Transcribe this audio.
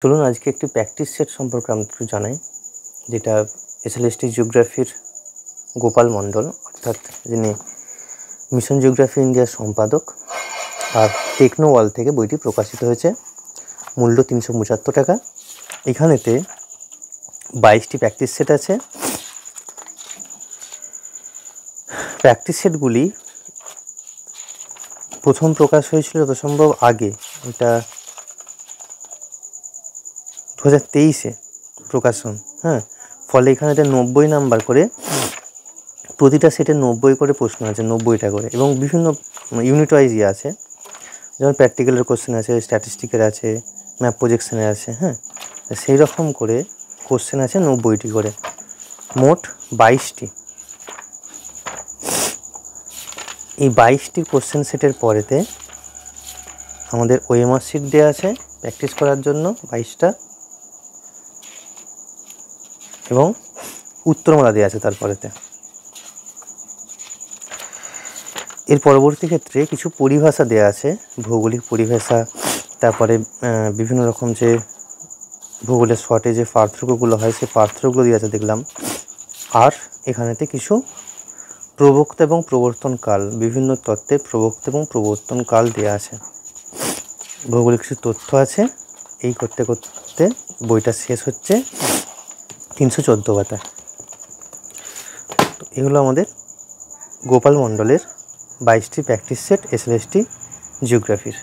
চলুন আজকে একটি প্র্যাকটিস সেট সম্পর্কে আমি একটু জানাই, যেটা এসএলএসটি জিওগ্রাফির গোপাল মণ্ডল অর্থাৎ যিনি মিশন জিওগ্রাফি ইন্ডিয়ার সম্পাদক, আর টেকনো ওয়ার্ল্ড থেকে বইটি প্রকাশিত হয়েছে। মূল্য 375 টাকা। এখানেতে 22টি প্র্যাকটিস সেট আছে। প্র্যাকটিস সেটগুলি প্রথম প্রকাশ হয়েছিল যত সম্ভব আগে, এটা 2023-এ প্রকাশন। ফলে এখানেতে 90 নাম্বার করে, প্রতিটা সেটে 90 করে প্রশ্ন আছে, 90টা করে, এবং বিভিন্ন ইউনিট ওয়াইজই আছে। যেমন প্র্যাকটিক্যালের কোশ্চেন আছে, স্ট্যাটিস্টিকের আছে, ম্যাপ প্রজেকশনের আছে। সেই রকম করে কোশ্চেন আছে 90টি করে, মোট 22টি। এই 22টি কোশ্চেন সেটের পরেতে আমাদের ওএমআর শিট দেওয়া আছে প্র্যাকটিস করার জন্য 22টা, এবং উত্তরমালা দেওয়া আছে তারপরেতে। এর পরবর্তী ক্ষেত্রে কিছু পরিভাষা দেওয়া আছে, ভৌগোলিক পরিভাষা, তারপরে বিভিন্ন রকম যে ভূগোলের শর্টে যে পার্থক্যগুলো হয় সেই পার্থক্যগুলো দেওয়া আছে দেখলাম। আর এখানেতে কিছু প্রবক্তা এবং প্রবর্তনকাল, বিভিন্ন তত্ত্বের প্রবক্তা এবং প্রবর্তনকাল দেওয়া আছে। ভৌগোলিক কিছু তথ্য আছে। এই করতে করতে বইটা শেষ হচ্ছে 314 পাতা। তো এগুলো আমাদের গোপাল মণ্ডলের 22টি প্র্যাকটিস সেট এসএলএসটি জিওগ্রাফির।